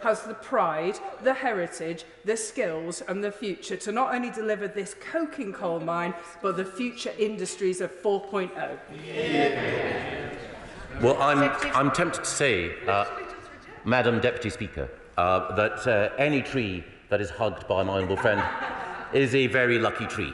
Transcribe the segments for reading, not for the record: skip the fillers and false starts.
has the pride, the heritage, the skills and the future to not only deliver this coking coal mine, but the future industries of 4.0. Well, I'm tempted to say, Madam Deputy Speaker, that any tree that is hugged by my honourable friend is a very lucky tree.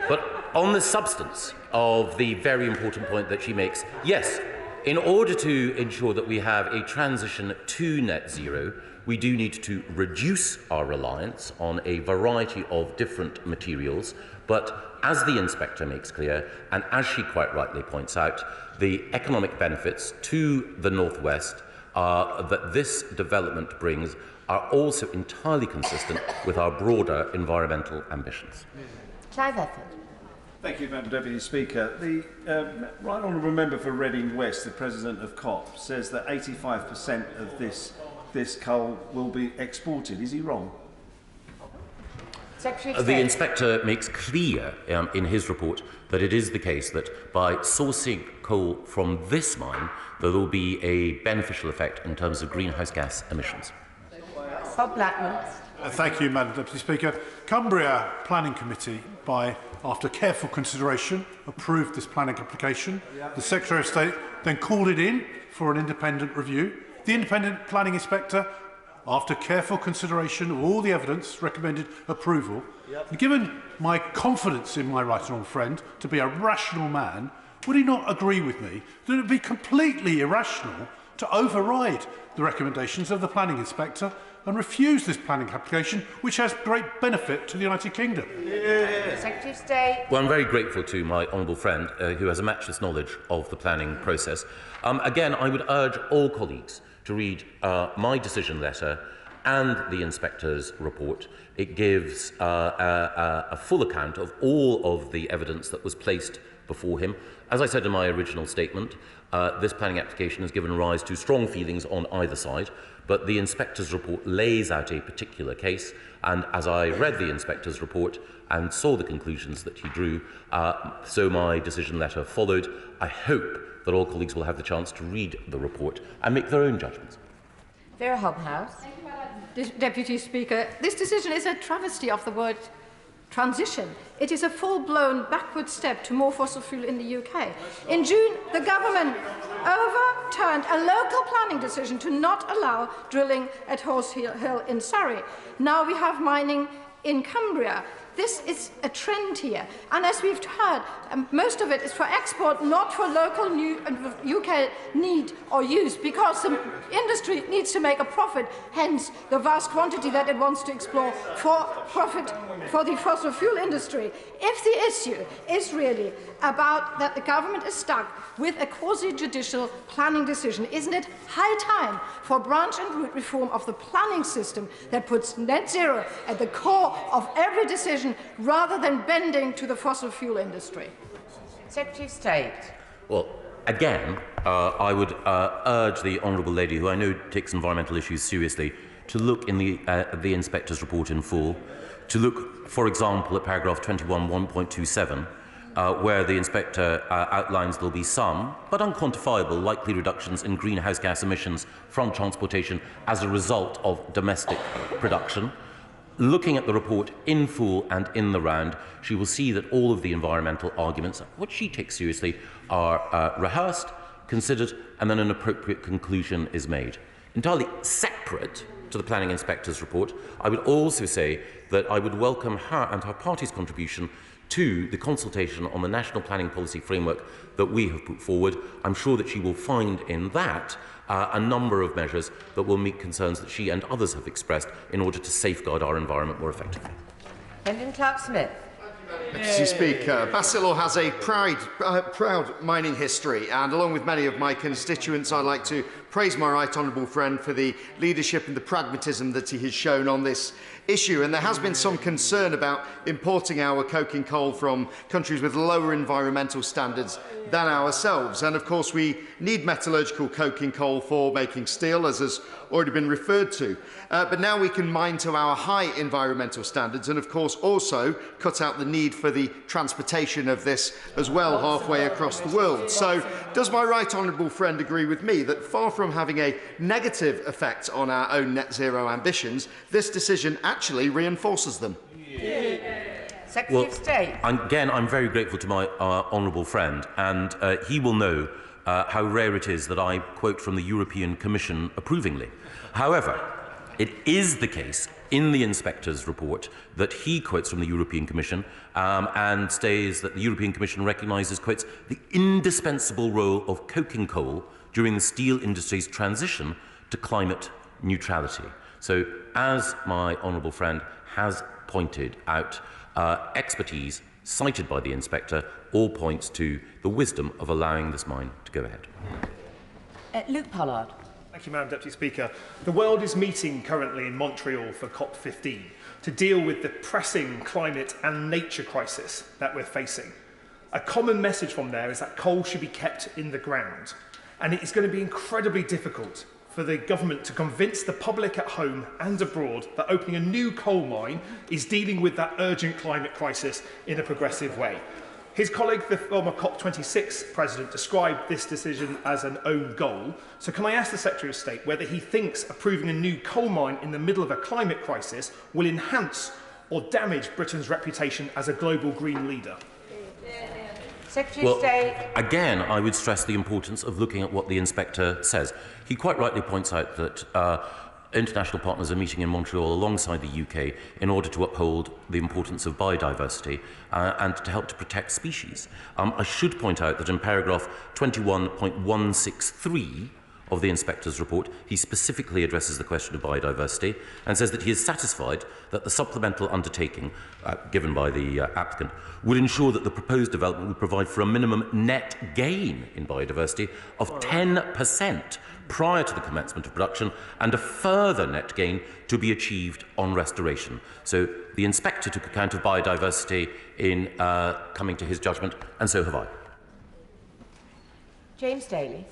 But on the substance of the very important point that she makes, yes, in order to ensure that we have a transition to net zero, we do need to reduce our reliance on a variety of different materials. But as the inspector makes clear, and as she quite rightly points out, the economic benefits to the North West that this development brings are also entirely consistent with our broader environmental ambitions. Clive Efford. Thank you, Madam Deputy Speaker. The Right Honourable Member for Reading West, the President of COP, says that 85% of this coal will be exported. Is he wrong? Secretary of The State. inspector makes clear in his report that it is the case that by sourcing coal from this mine, there will be a beneficial effect in terms of greenhouse gas emissions. Bob Blackman. Thank you, Madam Deputy Speaker. Cumbria Planning Committee, after careful consideration, approved this planning application. The Secretary of State then called it in for an independent review. The independent planning inspector, after careful consideration of all the evidence, recommended approval. And given my confidence in my right honourable friend to be a rational man, would he not agree with me that it would be completely irrational to override the recommendations of the planning inspector and refuse this planning application, which has great benefit to the United Kingdom? Secretary of State. Well, I'm very grateful to my honourable friend who has a matchless knowledge of the planning process. Again, I would urge all colleagues to read my decision letter and the inspector's report. It gives a full account of all of the evidence that was placed before him. As I said in my original statement, this planning application has given rise to strong feelings on either side, but the inspector's report lays out a particular case, and as I read the inspector's report and saw the conclusions that he drew, so my decision letter followed. I hope that all colleagues will have the chance to read the report and make their own judgments. Vera Hobhouse. Deputy Speaker, this decision is a travesty of the word transition. It is a full-blown backward step to more fossil fuel in the UK. In June, the government overturned a local planning decision to not allow drilling at Horse Hill in Surrey. Now we have mining in Cumbria. This is a trend here, and as we've heard, most of it is for export, not for local UK need or use, because the industry needs to make a profit, hence the vast quantity that it wants to explore for profit for the fossil fuel industry. If the issue is really about that the government is stuck with a quasi-judicial planning decision, isn't it high time for branch and root reform of the planning system that puts net zero at the core of every decision, rather than bending to the fossil fuel industry? Secretary of State. Well, again, I would urge the honourable lady, who I know takes environmental issues seriously, to look in the inspector's report in full, to look, for example, at paragraph 21(1.27, where the inspector outlines there will be some, but unquantifiable, likely reductions in greenhouse gas emissions from transportation as a result of domestic production. Looking at the report in full and in the round, she will see that all of the environmental arguments, which she takes seriously, are rehearsed, considered, and then an appropriate conclusion is made. Entirely separate to the planning inspector's report, I would also say that I would welcome her and her party's contribution to the consultation on the National Planning Policy Framework that we have put forward. I'm sure that she will find in that a number of measures that will meet concerns that she and others have expressed in order to safeguard our environment more effectively. Brendan Clark-Smith. Deputy Speaker, Bacillor has a proud mining history, and along with many of my constituents, I'd like to praise my right honourable friend for the leadership and the pragmatism that he has shown on this issue. And there has been some concern about importing our coking coal from countries with lower environmental standards than ourselves. And of course, we need metallurgical coking coal for making steel, as has already been referred to. But now we can mine to our high environmental standards and, of course, also cut out the need need for the transportation of this as well halfway across the world. So does my right honourable friend agree with me that far from having a negative effect on our own net zero ambitions, this decision actually reinforces them? Secretary of State. I'm very grateful to my honourable friend, and he will know how rare it is that I quote from the European Commission approvingly. However, it is the case in the inspector's report that he quotes from the European Commission and states that the European Commission recognises, quotes, the indispensable role of coking coal during the steel industry's transition to climate neutrality. So, as my honourable friend has pointed out, expertise cited by the inspector all points to the wisdom of allowing this mine to go ahead. Luke Pollard. Thank you, Madam Deputy Speaker. The world is meeting currently in Montreal for COP15 to deal with the pressing climate and nature crisis that we're facing. A common message from there is that coal should be kept in the ground. And it is going to be incredibly difficult for the government to convince the public at home and abroad that opening a new coal mine is dealing with that urgent climate crisis in a progressive way. His colleague, the former COP26 president, described this decision as an own goal. So can I ask the Secretary of State whether he thinks approving a new coal mine in the middle of a climate crisis will enhance or damage Britain's reputation as a global green leader? Secretary of State. Again, I would stress the importance of looking at what the inspector says. He quite rightly points out that international partners are meeting in Montreal alongside the UK in order to uphold the importance of biodiversity and to help to protect species. I should point out that in paragraph 21.163 of the inspector's report, he specifically addresses the question of biodiversity and says that he is satisfied that the supplemental undertaking given by the applicant would ensure that the proposed development would provide for a minimum net gain in biodiversity of 10% prior to the commencement of production and a further net gain to be achieved on restoration. So the inspector took account of biodiversity in coming to his judgment, and so have I. James Daly.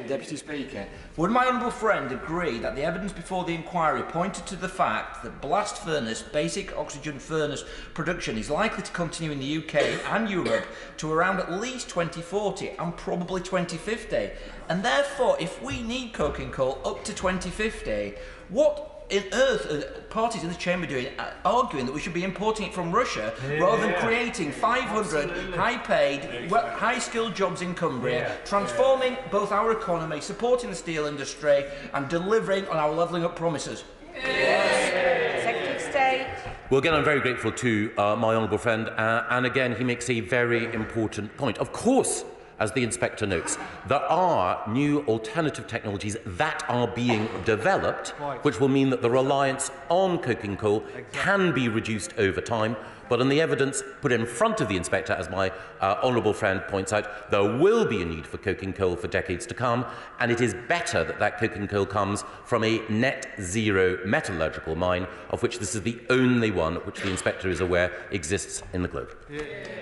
Deputy Speaker, would my honourable friend agree that the evidence before the inquiry pointed to the fact that blast furnace, basic oxygen furnace production is likely to continue in the UK and Europe to around at least 2040 and probably 2050? And therefore, if we need coking coal up to 2050, what on earth are parties in the chamber doing, arguing that we should be importing it from Russia rather than creating 500 high-paid, high-skilled jobs in Cumbria, transforming both our economy, supporting the steel industry and delivering on our levelling up promises? Secretary of State. Well, again, I'm very grateful to my honourable friend, and again, he makes a very important point. Of course, as the inspector notes, there are new alternative technologies that are being developed, which will mean that the reliance on coking coal can be reduced over time. But on the evidence put in front of the inspector, as my honourable friend points out, there will be a need for coking coal for decades to come, and it is better that that coking coal comes from a net zero metallurgical mine, of which this is the only one which the inspector is aware exists in the globe.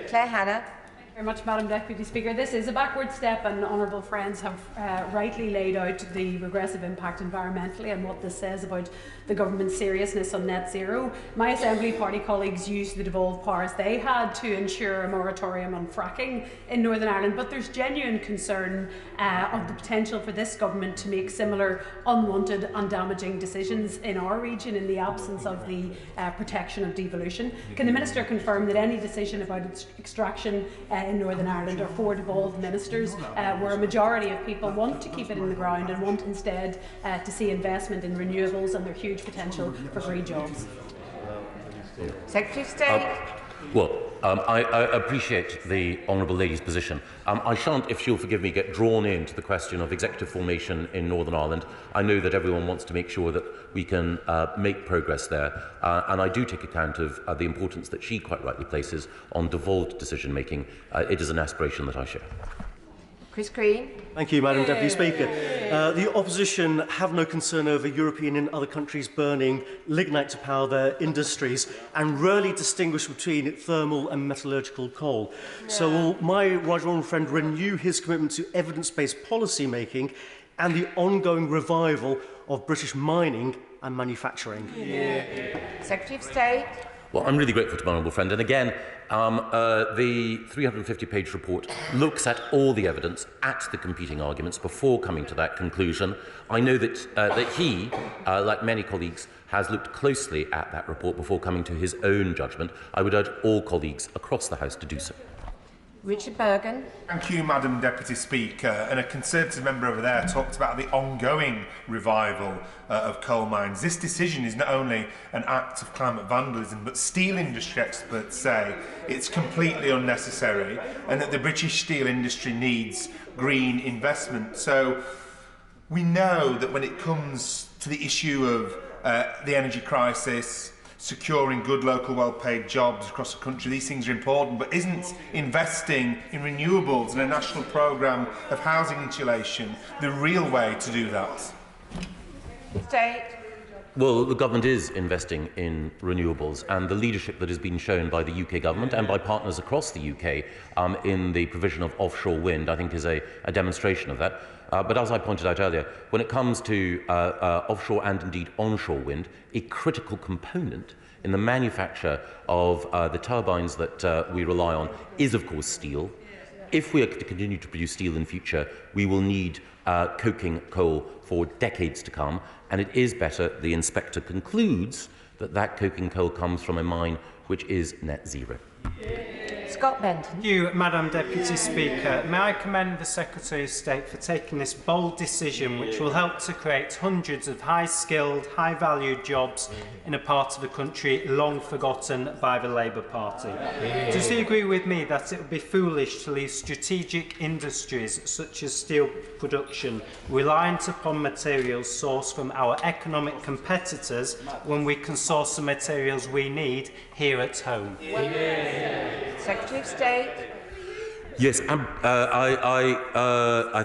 Claire Hanna. Very much, Madam Deputy Speaker. This is a backward step, and honourable friends have rightly laid out the regressive impact environmentally and what this says about the government's seriousness on net zero. My Assembly Party colleagues used the devolved powers they had to ensure a moratorium on fracking in Northern Ireland, but there's genuine concern of the potential for this government to make similar unwanted and damaging decisions in our region in the absence of the protection of devolution. Can the Minister confirm that any decision about its extraction in Northern Ireland are for devolved ministers, where a majority of people want to keep it in the ground and want instead to see investment in renewables and their huge potential for green jobs? Secretary of State. I appreciate the honourable lady's position. I shan't, if she'll forgive me, get drawn into the question of executive formation in Northern Ireland. I know that everyone wants to make sure that we can make progress there, and I do take account of the importance that she quite rightly places on devolved decision making. It is an aspiration that I share. Chris Green. Thank you, Madam Deputy Speaker. The opposition have no concern over European and other countries burning lignite to power their industries and rarely distinguish between thermal and metallurgical coal. So will my right honourable friend renew his commitment to evidence-based policy making and the ongoing revival of British mining and manufacturing? Secretary of State. Well, I'm really grateful to my honourable friend. And again, the 350-page report looks at all the evidence, at the competing arguments, before coming to that conclusion. I know that he, like many colleagues, has looked closely at that report before coming to his own judgment. I would urge all colleagues across the House to do so. Richard Bergen. Thank you, Madam Deputy Speaker. And a Conservative member over there talked about the ongoing revival of coal mines. This decision is not only an act of climate vandalism, but steel industry experts say it's completely unnecessary and that the British steel industry needs green investment. So we know that when it comes to the issue of the energy crisis, securing good local well-paid jobs across the country, these things are important, but isn't investing in renewables and a national programme of housing insulation the real way to do that? State. Well, the government is investing in renewables, and the leadership that has been shown by the UK government and by partners across the UK in the provision of offshore wind, I think, is a demonstration of that. But as I pointed out earlier, when it comes to offshore and indeed onshore wind, a critical component in the manufacture of the turbines that we rely on is, of course, steel. If we are to continue to produce steel in future, we will need coking coal for decades to come, and it is better, the inspector concludes, that that coking coal comes from a mine which is net zero. Scott Benton. Thank you, Madam Deputy Speaker. May I commend the Secretary of State for taking this bold decision which will help to create hundreds of high-skilled, high-valued jobs in a part of the country long forgotten by the Labour Party. Does he agree with me that it would be foolish to leave strategic industries such as steel production reliant upon materials sourced from our economic competitors when we can source the materials we need here at home? Secretary of State. Yes, I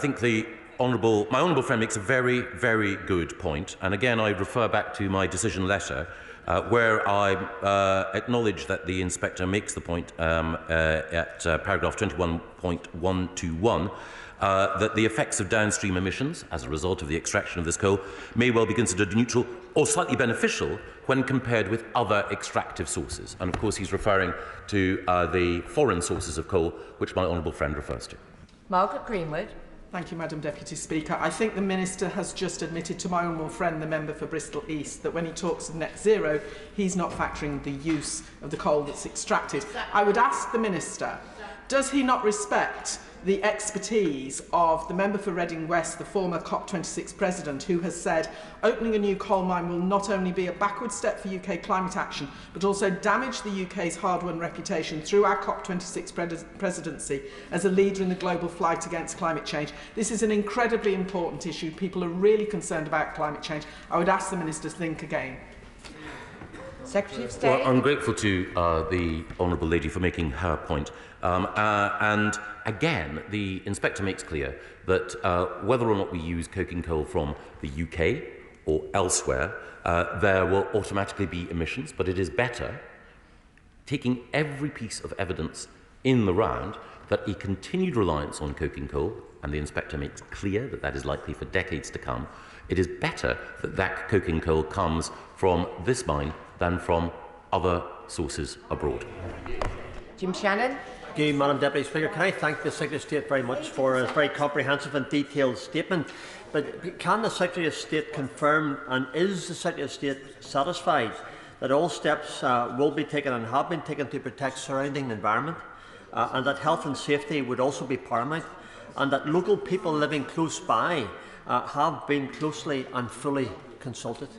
think my honourable friend makes a very, very good point. And again, I refer back to my decision letter, where I acknowledge that the inspector makes the point at paragraph 21.121 that the effects of downstream emissions as a result of the extraction of this coal may well be considered neutral or slightly beneficial when compared with other extractive sources. And of course he's referring to the foreign sources of coal, which my honourable friend refers to. Margaret Greenwood. Thank you, Madam Deputy Speaker. I think the Minister has just admitted to my honourable friend, the member for Bristol East, that when he talks of net zero, he's not factoring the use of the coal that's extracted. I would ask the Minister, does he not respect the expertise of the member for Reading West, the former COP26 president, who has said opening a new coal mine will not only be a backward step for UK climate action, but also damage the UK's hard-won reputation through our COP26 presidency as a leader in the global fight against climate change. This is an incredibly important issue. People are really concerned about climate change. I would ask the Minister to think again. Secretary of State. Well, I'm grateful to the honourable lady for making her point. And again, the inspector makes clear that whether or not we use coking coal from the UK or elsewhere, there will automatically be emissions, but it is better, taking every piece of evidence in the round, that a continued reliance on coking coal, and the inspector makes clear that that is likely for decades to come, it is better that that coking coal comes from this mine than from other sources abroad. Jim Shannon. Thank you, Madam Deputy Speaker. Can I thank the Secretary of State very much for a very comprehensive and detailed statement. But can the Secretary of State confirm, and is the Secretary of State satisfied that all steps will be taken and have been taken to protect surrounding environment, and that health and safety would also be paramount, and that local people living close by have been closely and fully consulted?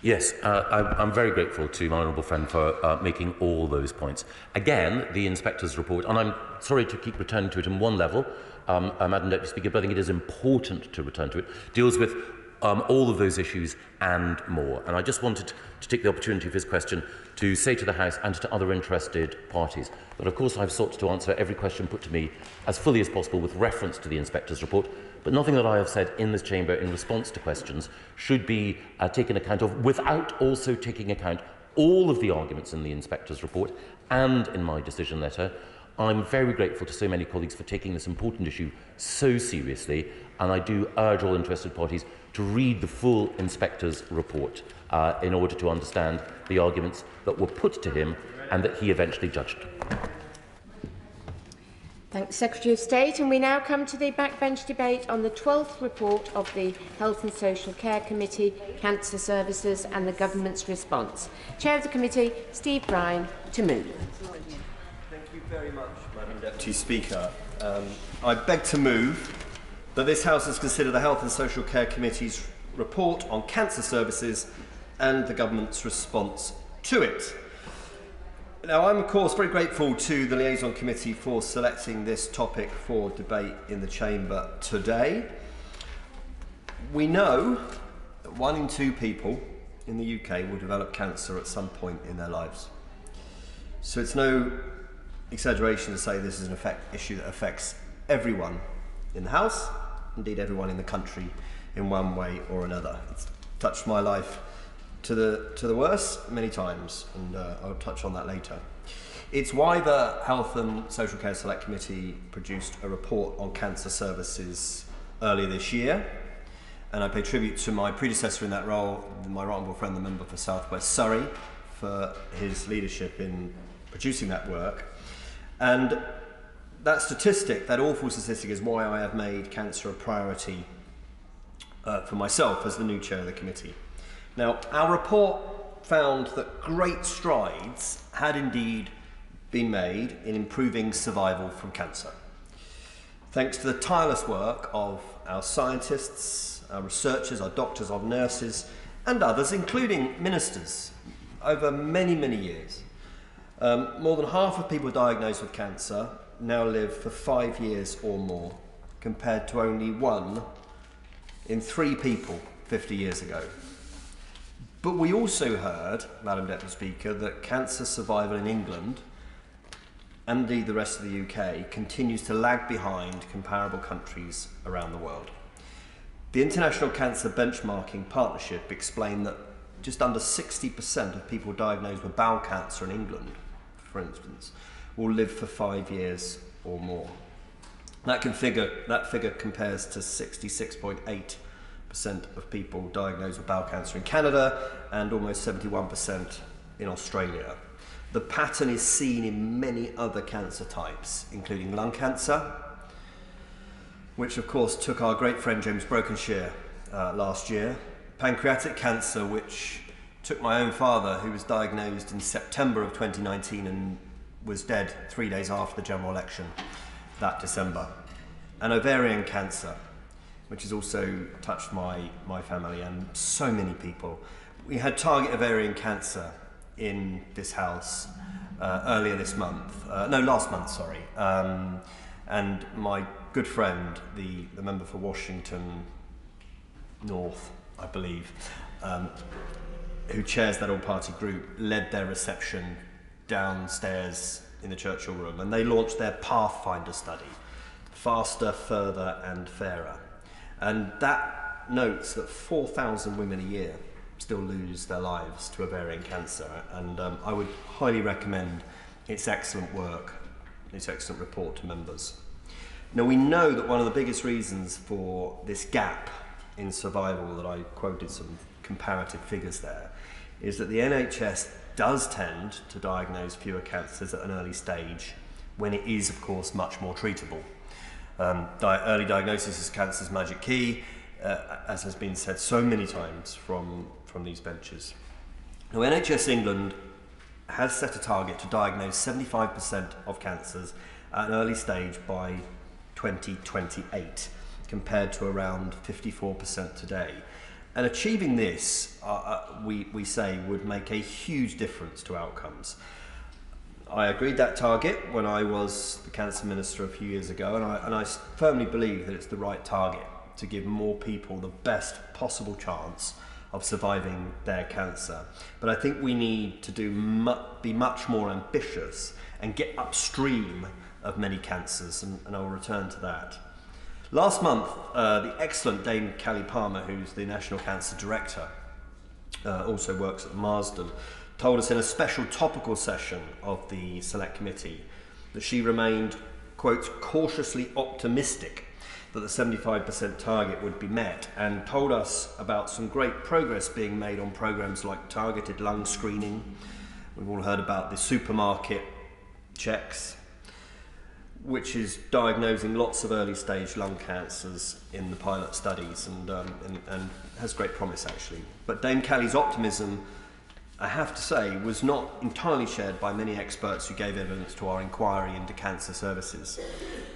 Yes, I'm very grateful to my honourable friend for making all those points. Again, the inspector's report, and I'm sorry to keep returning to it in one level, Madam Deputy Speaker, but I think it is important to return to it, deals with all of those issues and more. And I just wanted to take the opportunity of his question to say to the House and to other interested parties that, of course, I've sought to answer every question put to me as fully as possible with reference to the inspector's report, but nothing that I have said in this chamber in response to questions should be taken account of without also taking account all of the arguments in the inspector's report and in my decision letter I'm very grateful to so many colleagues for taking this important issue so seriously, and I do urge all interested parties to read the full inspector's report in order to understand the arguments that were put to him and that he eventually judged. Thanks, Secretary of State. And we now come to the backbench debate on the 12th report of the Health and Social Care Committee, Cancer Services and the Government's response. Chair of the Committee, Steve Bryan, to move. Thank you very much, Madam Deputy Speaker. I beg to move that this House has considered the Health and Social Care Committee's report on cancer services and the Government's response to it. Now, I'm of course very grateful to the Liaison Committee for selecting this topic for debate in the Chamber today. We know that 1 in 2 people in the UK will develop cancer at some point in their lives. So it's no exaggeration to say this is an issue that affects everyone in the House, indeed everyone in the country in one way or another. It's touched my life to the worse many times, and I'll touch on that later. It's why the Health and Social Care Select Committee produced a report on cancer services earlier this year, and I pay tribute to my predecessor in that role, my right honourable friend, the member for South West Surrey, for his leadership in producing that work. And that statistic, that awful statistic, is why I have made cancer a priority for myself as the new chair of the committee. Now, our report found that great strides had indeed been made in improving survival from cancer. Thanks to the tireless work of our scientists, our researchers, our doctors, our nurses, and others, including ministers, over many, many years. More than half of people diagnosed with cancer now live for 5 years or more, compared to only 1 in 3 people 50 years ago. But we also heard, Madam Deputy Speaker, that cancer survival in England, and indeed the rest of the UK, continues to lag behind comparable countries around the world. The International Cancer Benchmarking Partnership explained that just under 60% of people diagnosed with bowel cancer in England, for instance, will live for 5 years or more. That figure compares to 66.8% of people diagnosed with bowel cancer in Canada and almost 71% in Australia. The pattern is seen in many other cancer types, including lung cancer, which of course took our great friend James Brokenshire last year, pancreatic cancer, which took my own father, who was diagnosed in September of 2019 and was dead 3 days after the general election that December, and ovarian cancer, which has also touched my family and so many people. We had target ovarian cancer in this House earlier this month, last month, sorry. And my good friend, the member for Washington North, I believe, who chairs that all-party group, led their reception downstairs in the Churchill Room, and they launched their Pathfinder study, Faster, Further and Fairer. And that notes that 4,000 women a year still lose their lives to ovarian cancer, and I would highly recommend its excellent work, its excellent report to members. Now, we know that one of the biggest reasons for this gap in survival, that I quoted some comparative figures there, is that the NHS does tend to diagnose fewer cancers at an early stage when it is, of course, much more treatable. Early diagnosis of cancer is magic key, as has been said so many times from these benches. Now, NHS England has set a target to diagnose 75% of cancers at an early stage by 2028, compared to around 54% today. And achieving this, we say, would make a huge difference to outcomes. I agreed that target when I was the Cancer Minister a few years ago, and I firmly believe that it's the right target to give more people the best possible chance of surviving their cancer. But I think we need to be much more ambitious and get upstream of many cancers, and I'll return to that. Last month, the excellent Dame Callie Palmer, who's the National Cancer Director, also works at Marsden, told us in a special topical session of the Select Committee that she remained, quote, cautiously optimistic that the 75% target would be met, and told us about some great progress being made on programs like targeted lung screening. We've all heard about the supermarket checks, which is diagnosing lots of early stage lung cancers in the pilot studies, and has great promise actually. But Dame Callie's optimism, I have to say, was not entirely shared by many experts who gave evidence to our inquiry into cancer services.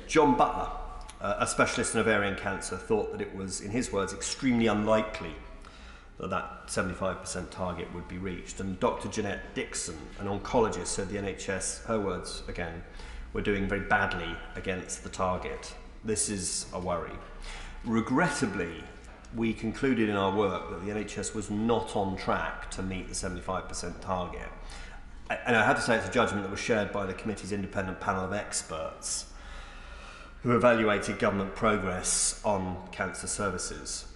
John Butler, a specialist in ovarian cancer, thought that it was, in his words, extremely unlikely that that 75% target would be reached. And Dr. Jeanette Dixon, an oncologist, said the NHS, her words again, were doing very badly against the target. This is a worry. Regrettably, we concluded in our work that the NHS was not on track to meet the 75% target. And I have to say it's a judgment that was shared by the committee's independent panel of experts who evaluated government progress on cancer services.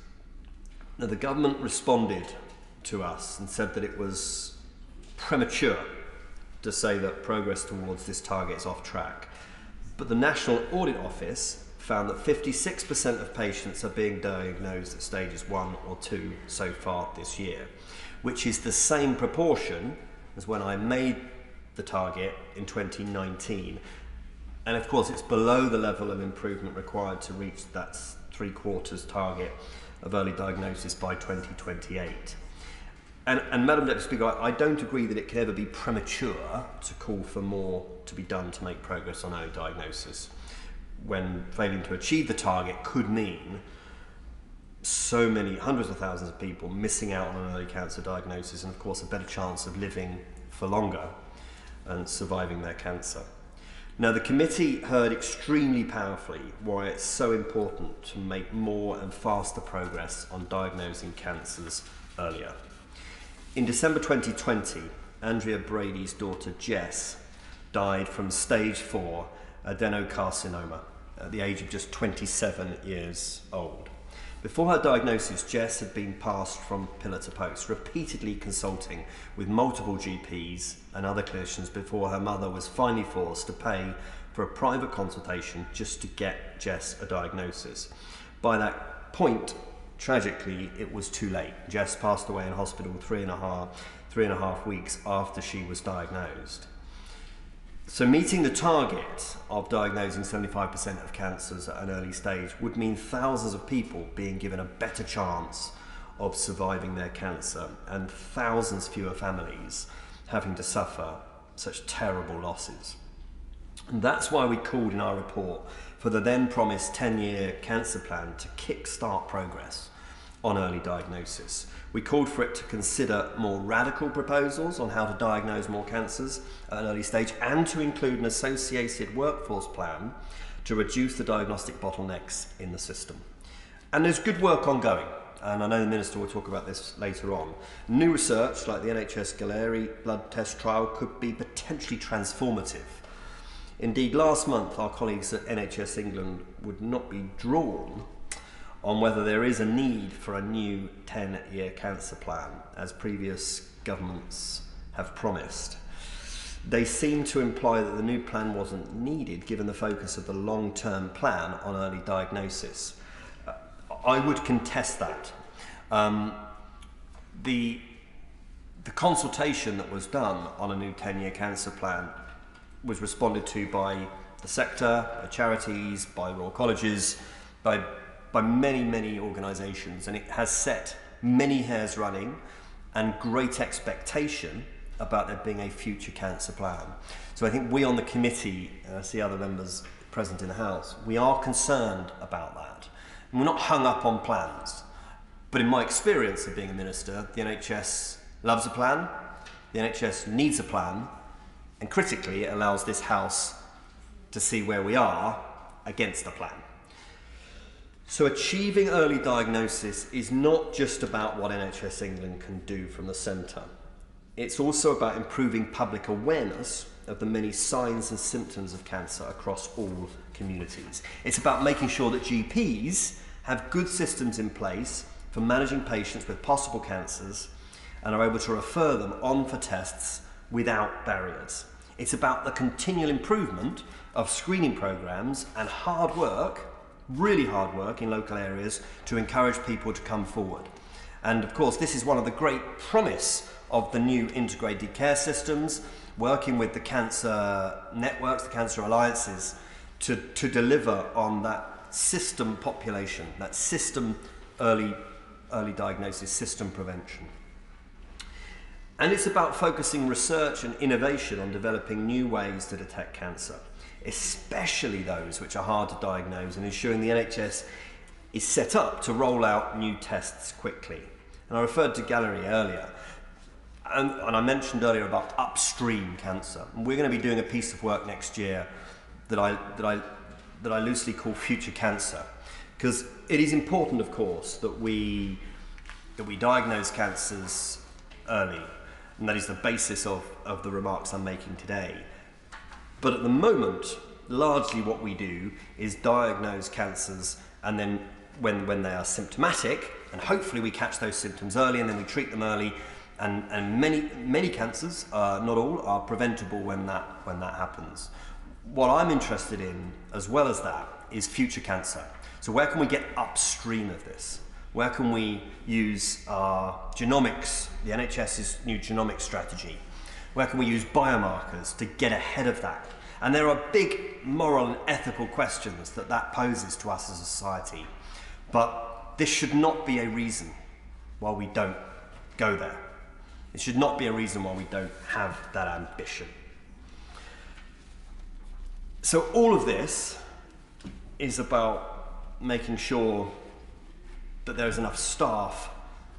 Now, the government responded to us and said that it was premature to say that progress towards this target is off track. But the National Audit Office found that 56% of patients are being diagnosed at stages 1 or 2 so far this year, which is the same proportion as when I made the target in 2019. And of course, it's below the level of improvement required to reach that 3/4 target of early diagnosis by 2028. And Madam Deputy Speaker, I don't agree that it can ever be premature to call for more to be done to make progress on early diagnosis, when failing to achieve the target could mean so many hundreds of thousands of people missing out on an early cancer diagnosis, and of course a better chance of living for longer and surviving their cancer. Now, the committee heard extremely powerfully why it's so important to make more and faster progress on diagnosing cancers earlier. In December 2020, Andrea Brady's daughter Jess died from stage 4 adenocarcinoma at the age of just 27 years old. Before her diagnosis, Jess had been passed from pillar to post, repeatedly consulting with multiple GPs and other clinicians before her mother was finally forced to pay for a private consultation just to get Jess a diagnosis. By that point, tragically, it was too late. Jess passed away in hospital three and a half weeks after she was diagnosed. So meeting the target of diagnosing 75% of cancers at an early stage would mean thousands of people being given a better chance of surviving their cancer, and thousands fewer families having to suffer such terrible losses. And that's why we called in our report for the then promised 10-year cancer plan to kick-start progress on early diagnosis. We called for it to consider more radical proposals on how to diagnose more cancers at an early stage, and to include an associated workforce plan to reduce the diagnostic bottlenecks in the system. And there's good work ongoing, and I know the Minister will talk about this later on. New research like the NHS Galleri blood test trial could be potentially transformative. Indeed, last month our colleagues at NHS England would not be drawn on whether there is a need for a new 10-year cancer plan, as previous governments have promised. They seem to imply that the new plan wasn't needed given the focus of the long-term plan on early diagnosis. I would contest that. The consultation that was done on a new 10-year cancer plan was responded to by the sector, by charities, by Royal Colleges, by many organisations, and it has set many hairs running and great expectation about there being a future cancer plan. So I think we on the committee, and I see other members present in the House, we are concerned about that. And we're not hung up on plans, but in my experience of being a minister, the NHS loves a plan, the NHS needs a plan, and critically it allows this House to see where we are against a plan. So achieving early diagnosis is not just about what NHS England can do from the centre. It's also about improving public awareness of the many signs and symptoms of cancer across all communities. It's about making sure that GPs have good systems in place for managing patients with possible cancers and are able to refer them on for tests without barriers. It's about the continual improvement of screening programmes and hard work, really hard work in local areas to encourage people to come forward. And of course, this is one of the great promise of the new integrated care systems, working with the cancer networks, the cancer alliances, to deliver on that system population, that system early diagnosis, system prevention. And it's about focusing research and innovation on developing new ways to detect cancer, especially those which are hard to diagnose, and ensuring the NHS is set up to roll out new tests quickly. And I referred to Gallery earlier, and I mentioned earlier about upstream cancer. And we're going to be doing a piece of work next year that I loosely call Future Cancer, because it is important, of course, that we diagnose cancers early, and that is the basis of the remarks I'm making today. But at the moment, largely what we do is diagnose cancers, and then when they are symptomatic, and hopefully we catch those symptoms early and then we treat them early, and many cancers, not all, are preventable when that happens. What I'm interested in, as well as that, is future cancer. So where can we get upstream of this? Where can we use our genomics, the NHS's new genomics strategy? Where can we use biomarkers to get ahead of that? And there are big moral and ethical questions that poses to us as a society. But this should not be a reason why we don't go there. It should not be a reason why we don't have that ambition. So all of this is about making sure that there is enough staff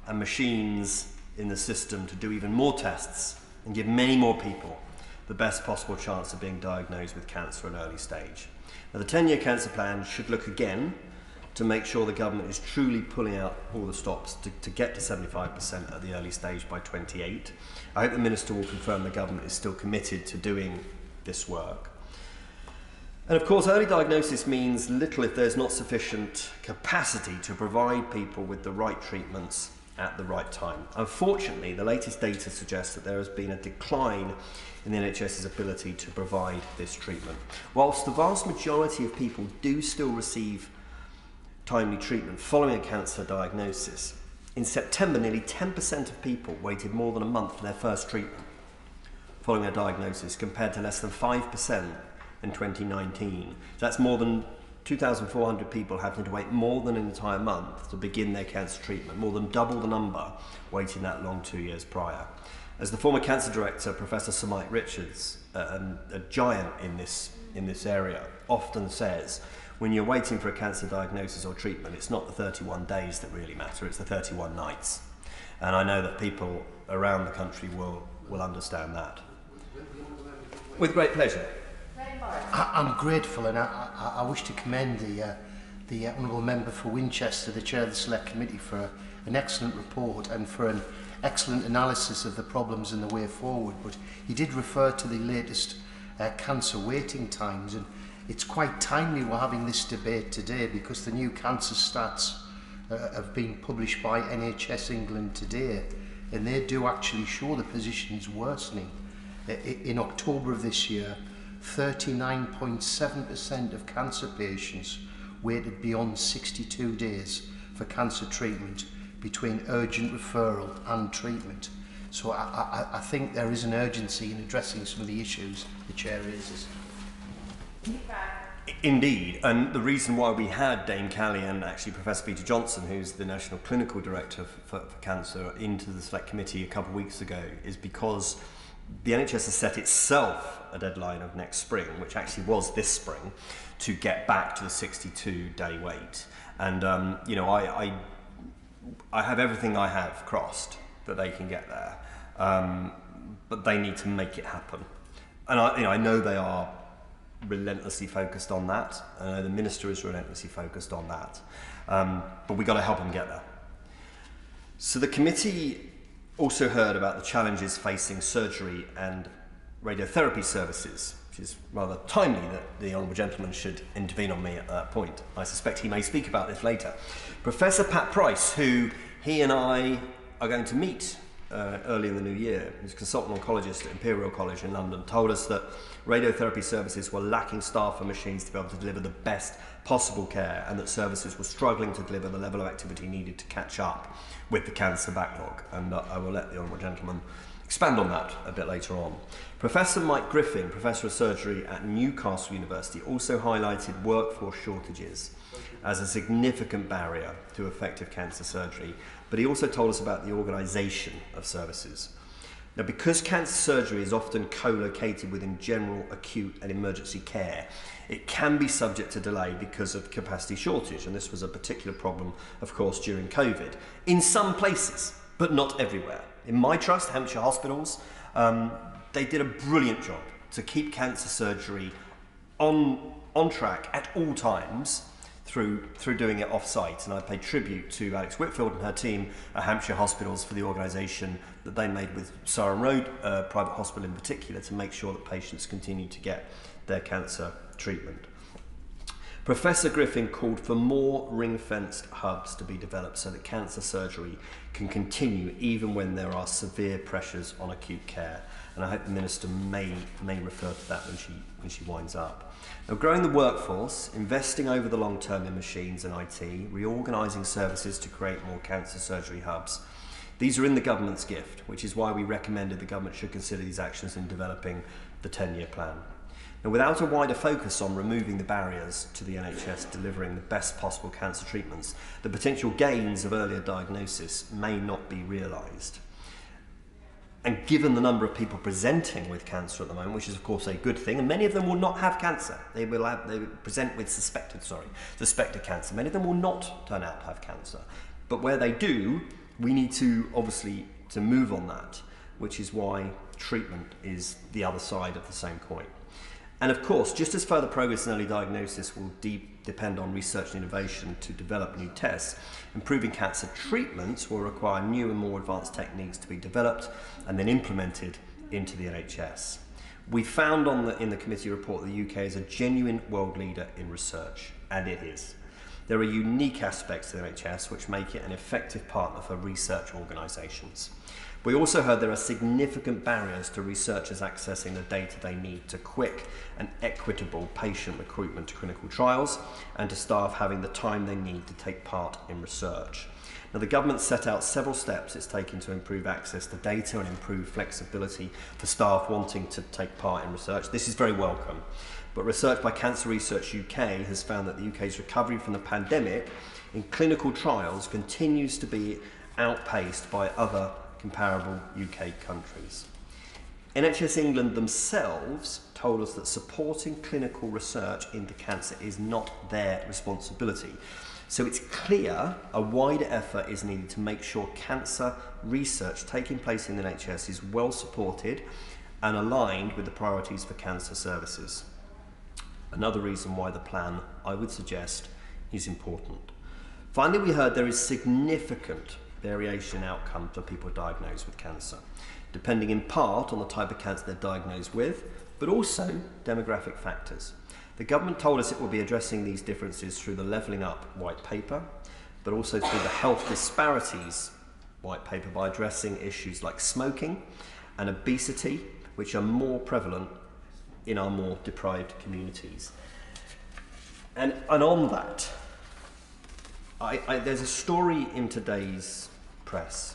and machines in the system to do even more tests and give many more people the best possible chance of being diagnosed with cancer at an early stage. Now, the 10-year cancer plan should look again to make sure the government is truly pulling out all the stops to get to 75% at the early stage by 28. I hope the Minister will confirm the government is still committed to doing this work. And of course, early diagnosis means little if there's not sufficient capacity to provide people with the right treatments at the right time. Unfortunately, the latest data suggests that there has been a decline in the NHS's ability to provide this treatment. Whilst the vast majority of people do still receive timely treatment following a cancer diagnosis, in September nearly 10% of people waited more than a month for their first treatment following a diagnosis, compared to less than 5% in 2019. So that's more than 2,400 people having to wait more than an entire month to begin their cancer treatment, more than double the number waiting that long 2 years prior. As the former cancer director, Professor Sir Mike Richards, a giant in this area, often says, when you're waiting for a cancer diagnosis or treatment, it's not the 31 days that really matter, it's the 31 nights. And I know that people around the country will understand that. With great pleasure. I'm grateful, and I wish to commend the Honourable Member for Winchester, the Chair of the Select Committee, for an excellent report and for an excellent analysis of the problems and the way forward. But he did refer to the latest cancer waiting times, and it's quite timely we're having this debate today, because the new cancer stats have been published by NHS England today, and they do actually show the position's worsening. In October of this year, 39.7% of cancer patients waited beyond 62 days for cancer treatment between urgent referral and treatment. So I think there is an urgency in addressing some of the issues the Chair raises. Indeed, and the reason why we had Dame Callie and actually Professor Peter Johnson, who's the National Clinical Director for Cancer, into the Select Committee a couple of weeks ago is because the NHS has set itself a deadline of next spring, which actually was this spring, to get back to the 62-day wait. And you know, I have everything I have crossed that they can get there, but they need to make it happen. And I know they are relentlessly focused on that. I know the Minister is relentlessly focused on that, but we've got to help them get there. So the committee also heard about the challenges facing surgery and radiotherapy services, which is rather timely that the Honourable Gentleman should intervene on me at that point. I suspect he may speak about this later. Professor Pat Price, who he and I are going to meet early in the new year. He's a consultant oncologist at Imperial College in London, told us that radiotherapy services were lacking staff and machines to be able to deliver the best possible care, and that services were struggling to deliver the level of activity needed to catch up with the cancer backlog. And I will let the honourable gentleman expand on that a bit later on. Professor Mike Griffin, Professor of Surgery at Newcastle University, also highlighted workforce shortages as a significant barrier to effective cancer surgery, but he also told us about the organisation of services. Now, because cancer surgery is often co-located within general, acute and emergency care, it can be subject to delay because of capacity shortage, and this was a particular problem, of course, during COVID. In some places, but not everywhere. In my trust, Hampshire Hospitals, they did a brilliant job to keep cancer surgery on track at all times through doing it off-site, and I pay tribute to Alex Whitfield and her team at Hampshire Hospitals for the organisation that they made with Sarum Road Private Hospital in particular to make sure that patients continue to get their cancer treatment. Professor Griffin called for more ring-fenced hubs to be developed so that cancer surgery can continue even when there are severe pressures on acute care. And I hope the Minister may refer to that when she winds up. Now, growing the workforce, investing over the long term in machines and IT, reorganising services to create more cancer surgery hubs, these are in the government's gift, which is why we recommended the government should consider these actions in developing the 10-year plan. Now, without a wider focus on removing the barriers to the NHS delivering the best possible cancer treatments, the potential gains of earlier diagnosis may not be realised. And given the number of people presenting with cancer at the moment, which is of course a good thing, and many of them will not have cancer. They present with suspected cancer. Many of them will not turn out to have cancer. But where they do, we need to obviously to move on that, which is why treatment is the other side of the same coin. And of course, just as further progress in early diagnosis will depend on research and innovation to develop new tests, improving cancer treatments will require new and more advanced techniques to be developed and then implemented into the NHS. We found in the committee report that the UK is a genuine world leader in research, and it is. There are unique aspects to the NHS which make it an effective partner for research organisations. We also heard there are significant barriers to researchers accessing the data they need to quick and equitable patient recruitment to clinical trials, and to staff having the time they need to take part in research. Now, the government set out several steps it's taking to improve access to data and improve flexibility for staff wanting to take part in research. This is very welcome. But research by Cancer Research UK has found that the UK's recovery from the pandemic in clinical trials continues to be outpaced by other comparable UK countries. NHS England themselves told us that supporting clinical research into cancer is not their responsibility. So it's clear a wider effort is needed to make sure cancer research taking place in the NHS is well supported and aligned with the priorities for cancer services. Another reason why the plan, I would suggest, is important. Finally, we heard there is significant variation in outcome for people diagnosed with cancer, depending in part on the type of cancer they're diagnosed with, but also demographic factors. The government told us it will be addressing these differences through the Levelling Up White Paper, but also through the Health Disparities White Paper by addressing issues like smoking and obesity, which are more prevalent in our more deprived communities. And on that, there's a story in today's press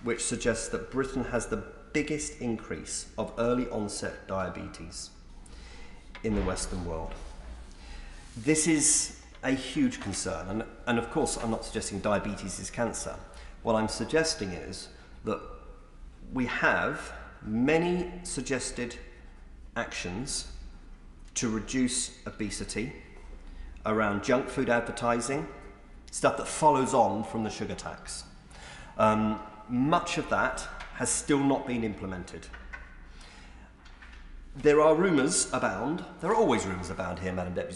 which suggests that Britain has the biggest increase of early onset diabetes in the Western world. This is a huge concern, and of course I'm not suggesting diabetes is cancer. What I'm suggesting is that we have many suggested actions to reduce obesity around junk food advertising, stuff that follows on from the sugar tax. Much of that has still not been implemented. There are rumours abound. There are always rumours abound here, Madam Deputy